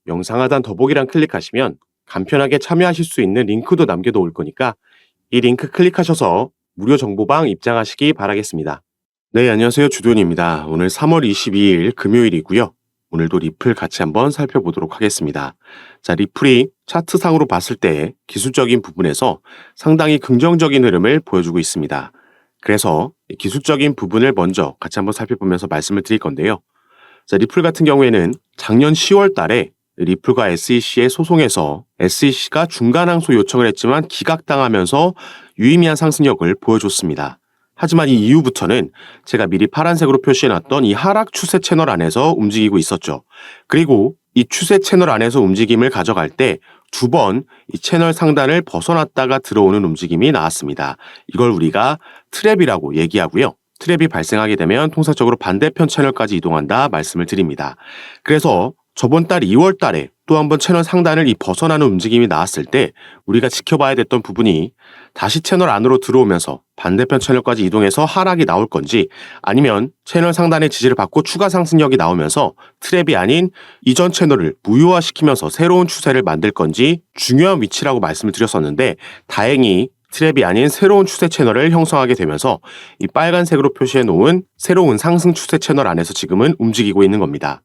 영상 하단 더보기란 클릭하시면 간편하게 참여하실 수 있는 링크도 남겨놓을 거니까 이 링크 클릭하셔서 무료 정보방 입장하시기 바라겠습니다. 네, 안녕하세요. 주돈입니다. 오늘 3월 22일 금요일이고요. 오늘도 리플 같이 한번 살펴보도록 하겠습니다. 자, 리플이 차트상으로 봤을 때 기술적인 부분에서 상당히 긍정적인 흐름을 보여주고 있습니다. 그래서 기술적인 부분을 먼저 같이 한번 살펴보면서 말씀을 드릴 건데요. 자, 리플 같은 경우에는 작년 10월 달에 리플과 SEC의 소송에서 SEC가 중간 항소 요청을 했지만 기각당하면서 유의미한 상승력을 보여줬습니다. 하지만 이 이후부터는 제가 미리 파란색으로 표시해놨던 이 하락 추세 채널 안에서 움직이고 있었죠. 그리고 이 추세 채널 안에서 움직임을 가져갈 때 두 번 이 채널 상단을 벗어났다가 들어오는 움직임이 나왔습니다. 이걸 우리가 트랩이라고 얘기하고요. 트랩이 발생하게 되면 통상적으로 반대편 채널까지 이동한다 말씀을 드립니다. 그래서 저번 달 2월 달에 또 한번 채널 상단을 이 벗어나는 움직임이 나왔을 때 우리가 지켜봐야 됐던 부분이 다시 채널 안으로 들어오면서 반대편 채널까지 이동해서 하락이 나올 건지 아니면 채널 상단의 지지를 받고 추가 상승력이 나오면서 트랩이 아닌 이전 채널을 무효화시키면서 새로운 추세를 만들 건지 중요한 위치라고 말씀을 드렸었는데 다행히 트랩이 아닌 새로운 추세 채널을 형성하게 되면서 이 빨간색으로 표시해 놓은 새로운 상승 추세 채널 안에서 지금은 움직이고 있는 겁니다.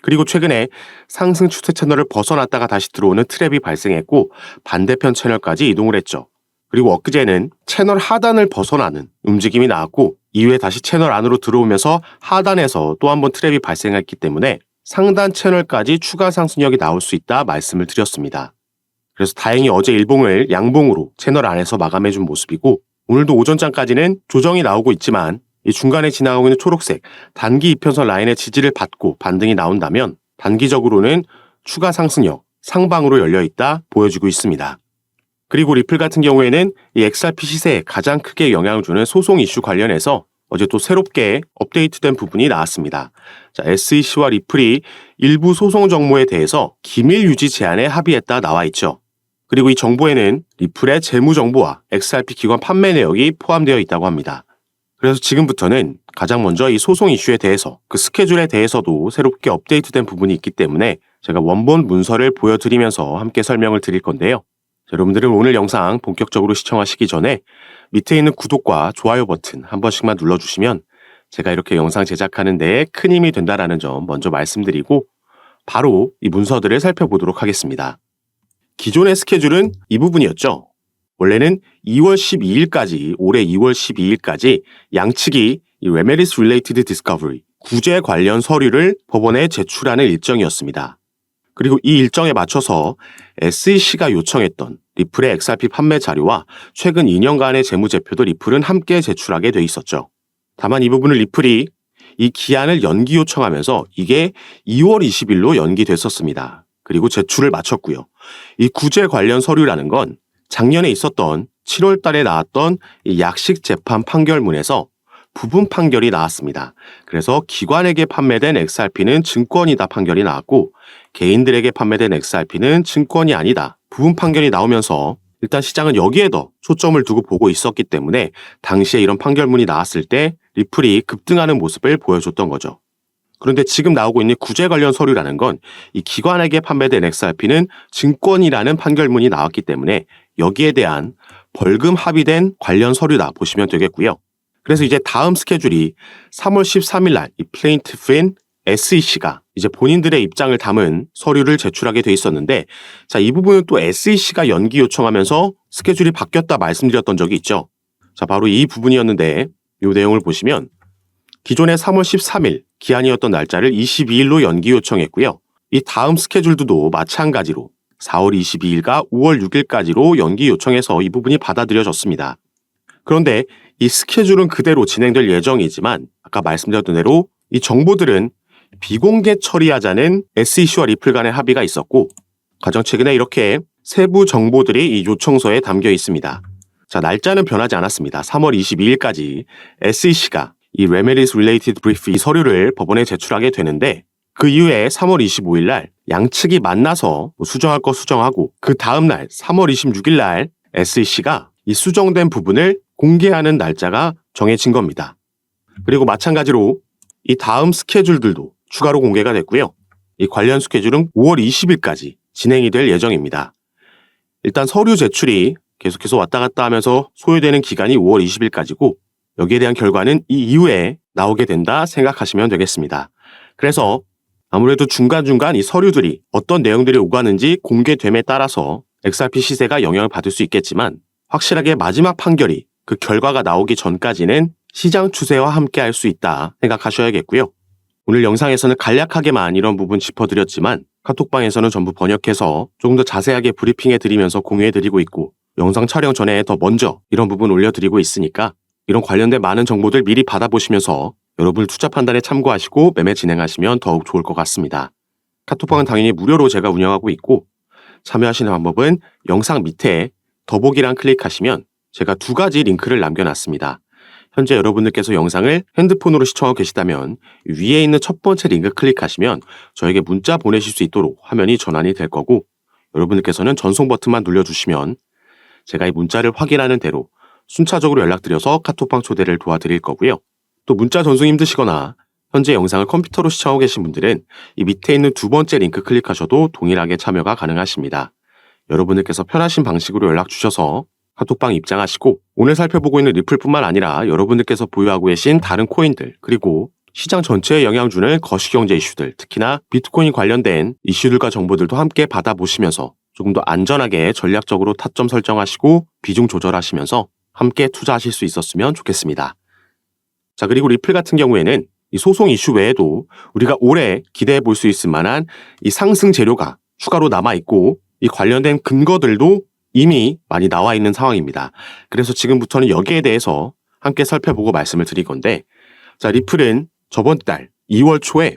그리고 최근에 상승 추세 채널을 벗어났다가 다시 들어오는 트랩이 발생했고 반대편 채널까지 이동을 했죠. 그리고 엊그제는 채널 하단을 벗어나는 움직임이 나왔고 이후에 다시 채널 안으로 들어오면서 하단에서 또 한번 트랩이 발생했기 때문에 상단 채널까지 추가 상승력이 나올 수 있다 말씀을 드렸습니다. 그래서 다행히 어제 일봉을 양봉으로 채널 안에서 마감해준 모습이고 오늘도 오전장까지는 조정이 나오고 있지만 이 중간에 지나가고 있는 초록색 단기 이평선 라인의 지지를 받고 반등이 나온다면 단기적으로는 추가 상승력 상방으로 열려있다 보여주고 있습니다. 그리고 리플 같은 경우에는 이 XRP 시세에 가장 크게 영향을 주는 소송 이슈 관련해서 어제 또 새롭게 업데이트된 부분이 나왔습니다. 자, SEC와 리플이 일부 소송 정보에 대해서 기밀 유지 제한에 합의했다 나와 있죠. 그리고 이 정보에는 리플의 재무 정보와 XRP 기관 판매 내역이 포함되어 있다고 합니다. 그래서 지금부터는 가장 먼저 이 소송 이슈에 대해서 그 스케줄에 대해서도 새롭게 업데이트된 부분이 있기 때문에 제가 원본 문서를 보여드리면서 함께 설명을 드릴 건데요. 여러분들은 오늘 영상 본격적으로 시청하시기 전에 밑에 있는 구독과 좋아요 버튼 한 번씩만 눌러주시면 제가 이렇게 영상 제작하는 데 큰 힘이 된다는 점 먼저 말씀드리고 바로 이 문서들을 살펴보도록 하겠습니다. 기존의 스케줄은 이 부분이었죠. 원래는 2월 12일까지 올해 2월 12일까지 양측이 이 Remedies Related Discovery 구제 관련 서류를 법원에 제출하는 일정이었습니다. 그리고 이 일정에 맞춰서 SEC가 요청했던 리플의 XRP 판매 자료와 최근 2년간의 재무제표도 리플은 함께 제출하게 돼 있었죠. 다만 이 부분을 리플이 이 기한을 연기 요청하면서 이게 2월 20일로 연기됐었습니다. 그리고 제출을 마쳤고요. 이 구제 관련 서류라는 건 작년에 있었던 7월 달에 나왔던 이 약식 재판 판결문에서 부분 판결이 나왔습니다. 그래서 기관에게 판매된 XRP는 증권이다 판결이 나왔고 개인들에게 판매된 XRP는 증권이 아니다. 부분 판결이 나오면서 일단 시장은 여기에 더 초점을 두고 보고 있었기 때문에 당시에 이런 판결문이 나왔을 때 리플이 급등하는 모습을 보여줬던 거죠. 그런데 지금 나오고 있는 구제 관련 서류라는 건 이 기관에게 판매된 XRP는 증권이라는 판결문이 나왔기 때문에 여기에 대한 벌금 합의된 관련 서류다 보시면 되겠고요. 그래서 이제 다음 스케줄이 3월 13일 날 이 플레인티프인 SEC가 이제 본인들의 입장을 담은 서류를 제출하게 돼 있었는데 자, 이 부분은 또 SEC가 연기 요청하면서 스케줄이 바뀌었다 말씀드렸던 적이 있죠. 자, 바로 이 부분이었는데 이 내용을 보시면 기존의 3월 13일 기한이었던 날짜를 22일로 연기 요청했고요. 이 다음 스케줄도 마찬가지로 4월 22일과 5월 6일까지로 연기 요청해서 이 부분이 받아들여졌습니다. 그런데 이 스케줄은 그대로 진행될 예정이지만 아까 말씀드렸던 대로 이 정보들은 비공개 처리하자는 SEC와 리플 간의 합의가 있었고 가장 최근에 이렇게 세부 정보들이 이 요청서에 담겨 있습니다. 자, 날짜는 변하지 않았습니다. 3월 22일까지 SEC가 이 Remedies Related Brief 이 서류를 법원에 제출하게 되는데 그 이후에 3월 25일 날 양측이 만나서 수정할 거 수정하고 그 다음 날 3월 26일 날 SEC가 이 수정된 부분을 공개하는 날짜가 정해진 겁니다. 그리고 마찬가지로 이 다음 스케줄들도 추가로 공개가 됐고요. 이 관련 스케줄은 5월 20일까지 진행이 될 예정입니다. 일단 서류 제출이 계속해서 왔다 갔다 하면서 소요되는 기간이 5월 20일까지고 여기에 대한 결과는 이 이후에 나오게 된다 생각하시면 되겠습니다. 그래서 아무래도 중간중간 이 서류들이 어떤 내용들이 오가는지 공개됨에 따라서 XRP 시세가 영향을 받을 수 있겠지만 확실하게 마지막 판결이 그 결과가 나오기 전까지는 시장 추세와 함께 할 수 있다 생각하셔야겠고요. 오늘 영상에서는 간략하게만 이런 부분 짚어드렸지만 카톡방에서는 전부 번역해서 조금 더 자세하게 브리핑해드리면서 공유해드리고 있고 영상 촬영 전에 더 먼저 이런 부분 올려드리고 있으니까 이런 관련된 많은 정보들 미리 받아보시면서 여러분 투자 판단에 참고하시고 매매 진행하시면 더욱 좋을 것 같습니다. 카톡방은 당연히 무료로 제가 운영하고 있고 참여하시는 방법은 영상 밑에 더보기란 클릭하시면 제가 2가지 링크를 남겨놨습니다. 현재 여러분들께서 영상을 핸드폰으로 시청하고 계시다면 위에 있는 첫 번째 링크 클릭하시면 저에게 문자 보내실 수 있도록 화면이 전환이 될 거고 여러분들께서는 전송 버튼만 눌러주시면 제가 이 문자를 확인하는 대로 순차적으로 연락드려서 카톡방 초대를 도와드릴 거고요. 또 문자 전송 힘드시거나 현재 영상을 컴퓨터로 시청하고 계신 분들은 이 밑에 있는 2번째 링크 클릭하셔도 동일하게 참여가 가능하십니다. 여러분들께서 편하신 방식으로 연락 주셔서 카톡방 입장하시고 오늘 살펴보고 있는 리플뿐만 아니라 여러분들께서 보유하고 계신 다른 코인들 그리고 시장 전체에 영향 주는 거시경제 이슈들 특히나 비트코인 관련된 이슈들과 정보들도 함께 받아보시면서 조금 더 안전하게 전략적으로 타점 설정하시고 비중 조절하시면서 함께 투자하실 수 있었으면 좋겠습니다. 자, 그리고 리플 같은 경우에는 이 소송 이슈 외에도 우리가 올해 기대해 볼 수 있을 만한 이 상승 재료가 추가로 남아있고 이 관련된 근거들도 이미 많이 나와 있는 상황입니다. 그래서 지금부터는 여기에 대해서 함께 살펴보고 말씀을 드릴 건데 자, 리플은 저번 달 2월 초에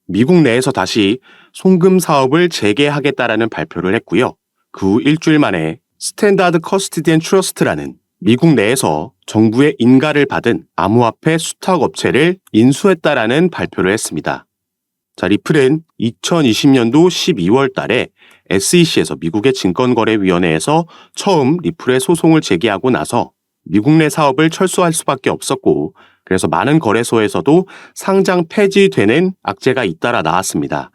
미국 내에서 다시 송금 사업을 재개하겠다라는 발표를 했고요. 그 후 일주일 만에 스탠다드 커스티디언 트러스트라는 미국 내에서 정부의 인가를 받은 암호화폐 수탁 업체를 인수했다라는 발표를 했습니다. 자, 리플은 2020년도 12월 달에 SEC에서 미국의 증권거래위원회에서 처음 리플의 소송을 제기하고 나서 미국 내 사업을 철수할 수밖에 없었고 그래서 많은 거래소에서도 상장 폐지되는 악재가 잇따라 나왔습니다.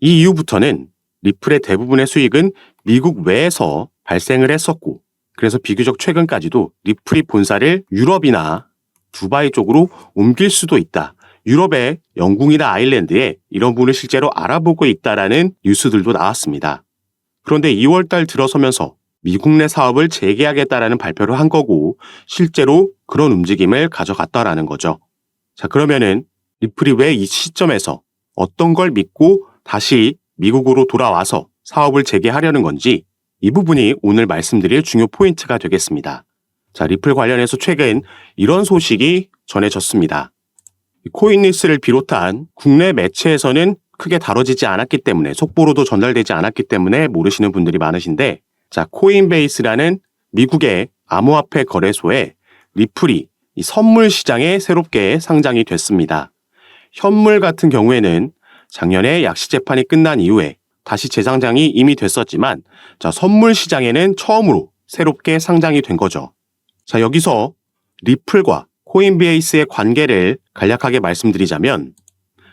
이 이후부터는 리플의 대부분의 수익은 미국 외에서 발생을 했었고 그래서 비교적 최근까지도 리플이 본사를 유럽이나 두바이 쪽으로 옮길 수도 있다. 유럽의 영국이나 아일랜드에 이런 부분을 실제로 알아보고 있다라는 뉴스들도 나왔습니다. 그런데 2월 달 들어서면서 미국 내 사업을 재개하겠다라는 발표를 한 거고 실제로 그런 움직임을 가져갔다라는 거죠. 자, 그러면은 리플이 왜 이 시점에서 어떤 걸 믿고 다시 미국으로 돌아와서 사업을 재개하려는 건지 이 부분이 오늘 말씀드릴 중요 포인트가 되겠습니다. 자, 리플 관련해서 최근 이런 소식이 전해졌습니다. 코인리스를 비롯한 국내 매체에서는 크게 다뤄지지 않았기 때문에 속보로도 전달되지 않았기 때문에 모르시는 분들이 많으신데 자, 코인베이스라는 미국의 암호화폐 거래소에 리플이 이 선물 시장에 새롭게 상장이 됐습니다. 현물 같은 경우에는 작년에 약시 재판이 끝난 이후에 다시 재상장이 이미 됐었지만 자, 선물 시장에는 처음으로 새롭게 상장이 된 거죠. 자, 여기서 리플과 코인베이스의 관계를 간략하게 말씀드리자면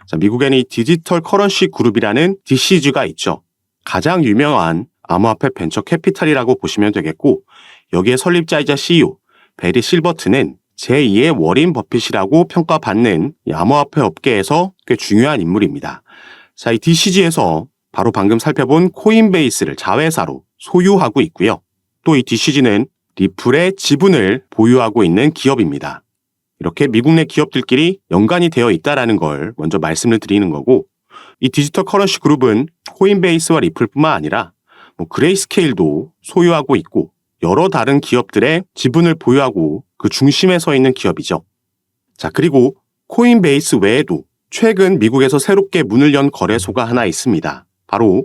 자, 미국에는 이 디지털 커런시 그룹이라는 DCG가 있죠. 가장 유명한 암호화폐 벤처 캐피탈이라고 보시면 되겠고 여기에 설립자이자 CEO 베리 실버트는 제2의 워린 버핏이라고 평가받는 이 암호화폐 업계에서 꽤 중요한 인물입니다. 자, 이 DCG에서 바로 방금 살펴본 코인베이스를 자회사로 소유하고 있고요. 또 이 DCG는 리플의 지분을 보유하고 있는 기업입니다. 이렇게 미국 내 기업들끼리 연관이 되어 있다는 걸 먼저 말씀을 드리는 거고 이 디지털 커런시 그룹은 코인베이스와 리플뿐만 아니라 그레이스케일도 소유하고 있고 여러 다른 기업들의 지분을 보유하고 그 중심에 서 있는 기업이죠. 자, 그리고 코인베이스 외에도 최근 미국에서 새롭게 문을 연 거래소가 하나 있습니다. 바로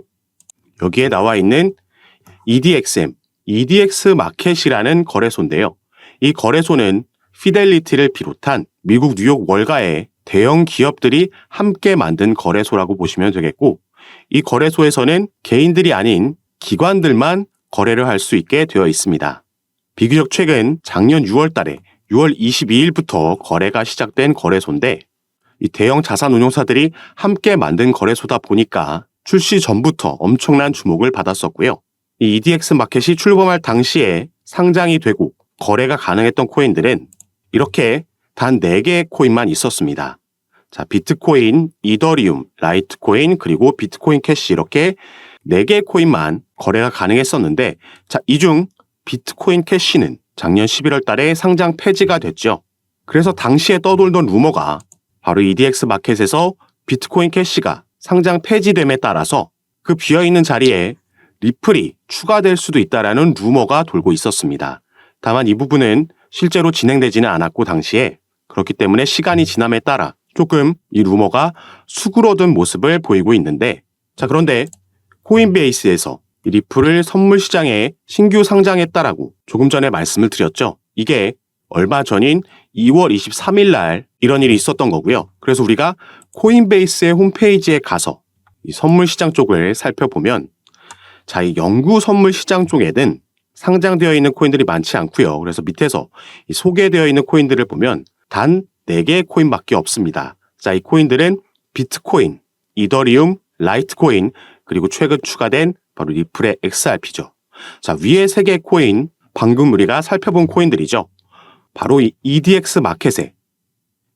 여기에 나와 있는 EDXM, EDX 마켓이라는 거래소인데요. 이 거래소는 피델리티를 비롯한 미국 뉴욕 월가의 대형 기업들이 함께 만든 거래소라고 보시면 되겠고 이 거래소에서는 개인들이 아닌 기관들만 거래를 할 수 있게 되어 있습니다. 비교적 최근 작년 6월 달에 6월 22일부터 거래가 시작된 거래소인데 이 대형 자산운용사들이 함께 만든 거래소다 보니까 출시 전부터 엄청난 주목을 받았었고요. 이 EDX 마켓이 출범할 당시에 상장이 되고 거래가 가능했던 코인들은 이렇게 단 4개의 코인만 있었습니다. 자, 비트코인, 이더리움, 라이트코인, 그리고 비트코인 캐시 이렇게 4개의 코인만 거래가 가능했었는데, 자, 이 중 비트코인 캐시는 작년 11월 달에 상장 폐지가 됐죠. 그래서 당시에 떠돌던 루머가 바로 EDX 마켓에서 비트코인 캐시가 상장 폐지됨에 따라서 그 비어있는 자리에 리플이 추가될 수도 있다라는 루머가 돌고 있었습니다. 다만 이 부분은 실제로 진행되지는 않았고 당시에, 그렇기 때문에 시간이 지남에 따라 조금 이 루머가 수그러든 모습을 보이고 있는데, 자, 그런데 코인베이스에서 이 리플을 선물 시장에 신규 상장했다라고 조금 전에 말씀을 드렸죠. 이게 얼마 전인 2월 23일 날 이런 일이 있었던 거고요. 그래서 우리가 코인베이스의 홈페이지에 가서 이 선물 시장 쪽을 살펴보면, 자, 이 영구 선물 시장 쪽에는 상장되어 있는 코인들이 많지 않고요. 그래서 밑에서 이 소개되어 있는 코인들을 보면 단 4개의 코인밖에 없습니다. 자, 이 코인들은 비트코인, 이더리움, 라이트코인, 그리고 최근 추가된 바로 리플의 XRP죠. 자, 위에 3개의 코인, 방금 우리가 살펴본 코인들이죠. 바로 이 EDX 마켓에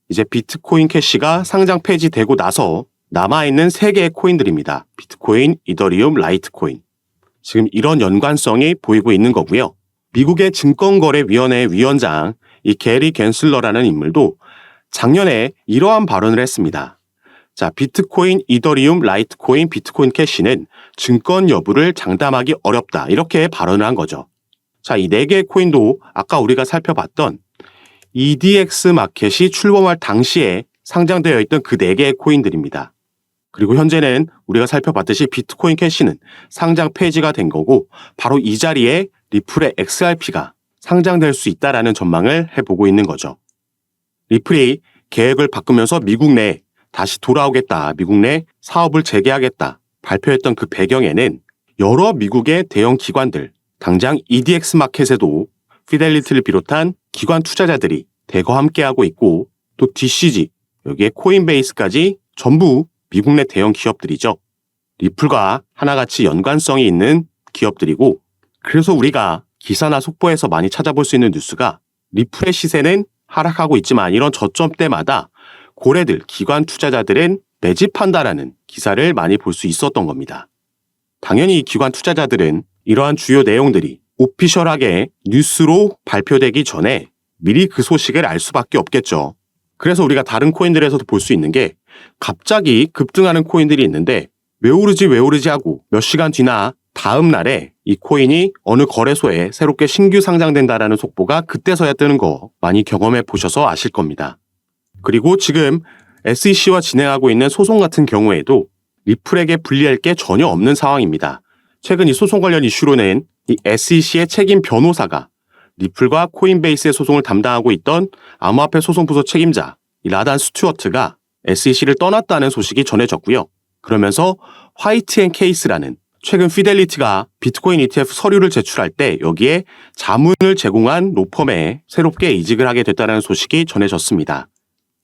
이제 비트코인 캐시가 상장 폐지되고 나서 남아있는 3개의 코인들입니다. 비트코인, 이더리움, 라이트코인. 지금 이런 연관성이 보이고 있는 거고요. 미국의 증권거래위원회 위원장 이 게리 갠슬러라는 인물도 작년에 이러한 발언을 했습니다. 자, 비트코인, 이더리움, 라이트코인, 비트코인 캐시는 증권 여부를 장담하기 어렵다. 이렇게 발언을 한 거죠. 자, 이 4개의 코인도 아까 우리가 살펴봤던 EDX 마켓이 출범할 당시에 상장되어 있던 그 4개의 코인들입니다. 그리고 현재는 우리가 살펴봤듯이 비트코인 캐시는 상장 폐지가 된 거고, 바로 이 자리에 리플의 XRP가 상장될 수 있다라는 전망을 해보고 있는 거죠. 리플이 계획을 바꾸면서 미국 내에 다시 돌아오겠다, 미국 내 사업을 재개하겠다 발표했던 그 배경에는 여러 미국의 대형 기관들, 당장 EDX 마켓에도 피델리티를 비롯한 기관 투자자들이 대거 함께하고 있고, 또 DCG, 여기에 코인베이스까지 전부 미국 내 대형 기업들이죠. 리플과 하나같이 연관성이 있는 기업들이고, 그래서 우리가 기사나 속보에서 많이 찾아볼 수 있는 뉴스가 리플의 시세는 하락하고 있지만 이런 저점 때마다 고래들, 기관 투자자들은 매집한다라는 기사를 많이 볼 수 있었던 겁니다. 당연히 이 기관 투자자들은 이러한 주요 내용들이 오피셜하게 뉴스로 발표되기 전에 미리 그 소식을 알 수밖에 없겠죠. 그래서 우리가 다른 코인들에서도 볼 수 있는 게 갑자기 급등하는 코인들이 있는데 왜 오르지 하고 몇 시간 뒤나 다음 날에 이 코인이 어느 거래소에 새롭게 신규 상장된다라는 속보가 그때서야 뜨는 거 많이 경험해 보셔서 아실 겁니다. 그리고 지금 SEC와 진행하고 있는 소송 같은 경우에도 리플에게 불리할 게 전혀 없는 상황입니다. 최근 이 소송 관련 이슈로는 이 SEC의 책임 변호사가 리플과 코인베이스의 소송을 담당하고 있던 암호화폐 소송부서 책임자 이 라단 스튜어트가 SEC를 떠났다는 소식이 전해졌고요. 그러면서 화이트 앤 케이스라는 최근 피델리티가 비트코인 ETF 서류를 제출할 때 여기에 자문을 제공한 로펌에 새롭게 이직을 하게 됐다는 소식이 전해졌습니다.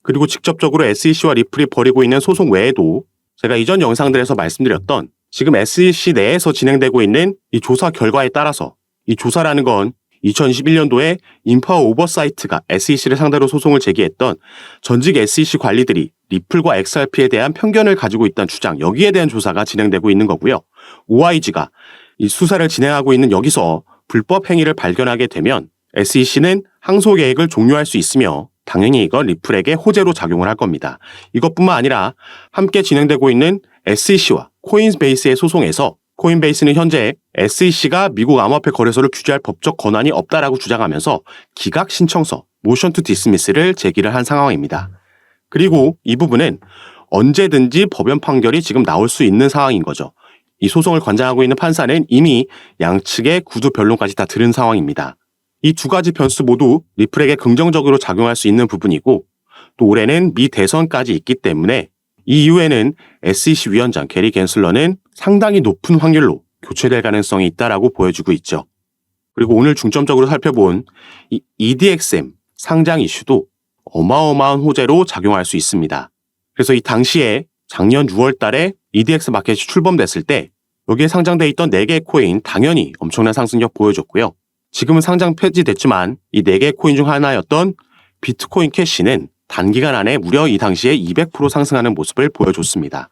그리고 직접적으로 SEC와 리플이 벌이고 있는 소송 외에도 제가 이전 영상들에서 말씀드렸던 지금 SEC 내에서 진행되고 있는 이 조사 결과에 따라서, 이 조사라는 건 2021년도에 인파워 오버사이트가 SEC를 상대로 소송을 제기했던 전직 SEC 관리들이 리플과 XRP에 대한 편견을 가지고 있다는 주장, 여기에 대한 조사가 진행되고 있는 거고요. OIG가 이 수사를 진행하고 있는 여기서 불법 행위를 발견하게 되면 SEC는 항소 계획을 종료할 수 있으며 당연히 이건 리플에게 호재로 작용을 할 겁니다. 이것뿐만 아니라 함께 진행되고 있는 SEC와 코인베이스의 소송에서 코인베이스는 현재 SEC가 미국 암호화폐 거래소를 규제할 법적 권한이 없다라고 주장하면서 기각 신청서 모션 투 디스미스를 제기를 한 상황입니다. 그리고 이 부분은 언제든지 법원 판결이 지금 나올 수 있는 상황인 거죠. 이 소송을 관장하고 있는 판사는 이미 양측의 구두 변론까지 다 들은 상황입니다. 이 두 가지 변수 모두 리플에게 긍정적으로 작용할 수 있는 부분이고, 또 올해는 미 대선까지 있기 때문에 이 이후에는 SEC 위원장 게리 갠슬러는 상당히 높은 확률로 교체될 가능성이 있다라고 보여주고 있죠. 그리고 오늘 중점적으로 살펴본 이 EDXM 상장 이슈도 어마어마한 호재로 작용할 수 있습니다. 그래서 이 당시에 작년 6월 달에 EDX 마켓이 출범됐을 때 여기에 상장돼 있던 4개의 코인 당연히 엄청난 상승력 보여줬고요. 지금은 상장 폐지됐지만 이 4개의 코인 중 하나였던 비트코인 캐시는 단기간 안에 무려 이 당시에 200% 상승하는 모습을 보여줬습니다.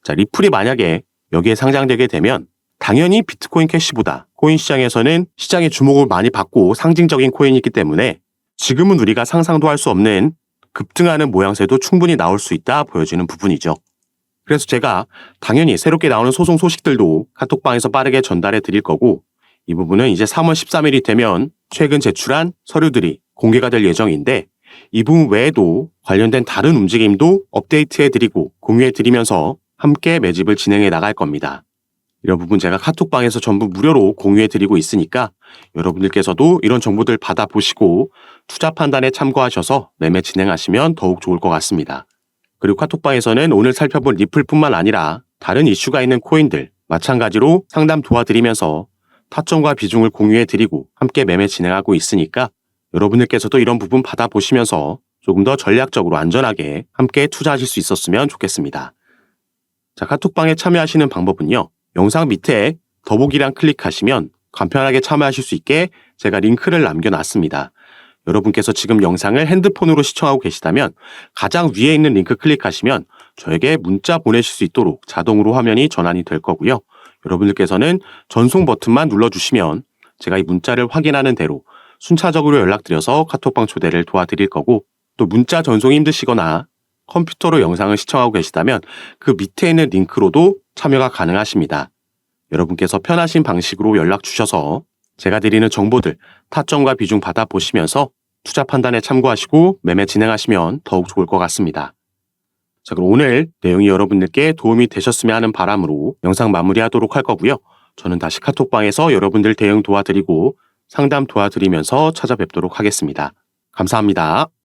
자, 리플이 만약에 여기에 상장되게 되면 당연히 비트코인 캐시보다 코인 시장에서는 시장의 주목을 많이 받고 상징적인 코인이기 때문에 지금은 우리가 상상도 할 수 없는 급등하는 모양새도 충분히 나올 수 있다 보여지는 부분이죠. 그래서 제가 당연히 새롭게 나오는 소송 소식들도 카톡방에서 빠르게 전달해 드릴 거고 이 부분은 이제 3월 13일이 되면 최근 제출한 서류들이 공개가 될 예정인데 이 부분 외에도 관련된 다른 움직임도 업데이트해 드리고 공유해 드리면서 함께 매집을 진행해 나갈 겁니다. 이런 부분 제가 카톡방에서 전부 무료로 공유해 드리고 있으니까 여러분들께서도 이런 정보들 받아보시고 투자 판단에 참고하셔서 매매 진행하시면 더욱 좋을 것 같습니다. 그리고 카톡방에서는 오늘 살펴본 리플뿐만 아니라 다른 이슈가 있는 코인들 마찬가지로 상담 도와드리면서 타점과 비중을 공유해 드리고 함께 매매 진행하고 있으니까 여러분들께서도 이런 부분 받아보시면서 조금 더 전략적으로 안전하게 함께 투자하실 수 있었으면 좋겠습니다. 자, 카톡방에 참여하시는 방법은요. 영상 밑에 더보기란 클릭하시면 간편하게 참여하실 수 있게 제가 링크를 남겨놨습니다. 여러분께서 지금 영상을 핸드폰으로 시청하고 계시다면 가장 위에 있는 링크 클릭하시면 저에게 문자 보내실 수 있도록 자동으로 화면이 전환이 될 거고요. 여러분들께서는 전송 버튼만 눌러주시면 제가 이 문자를 확인하는 대로 순차적으로 연락드려서 카톡방 초대를 도와드릴 거고 또 문자 전송이 힘드시거나 컴퓨터로 영상을 시청하고 계시다면 그 밑에 있는 링크로도 참여가 가능하십니다. 여러분께서 편하신 방식으로 연락 주셔서 제가 드리는 정보들 타점과 비중 받아보시면서 투자 판단에 참고하시고 매매 진행하시면 더욱 좋을 것 같습니다. 자, 그럼 오늘 내용이 여러분들께 도움이 되셨으면 하는 바람으로 영상 마무리하도록 할 거고요. 저는 다시 카톡방에서 여러분들 대응 도와드리고 상담 도와드리면서 찾아뵙도록 하겠습니다. 감사합니다.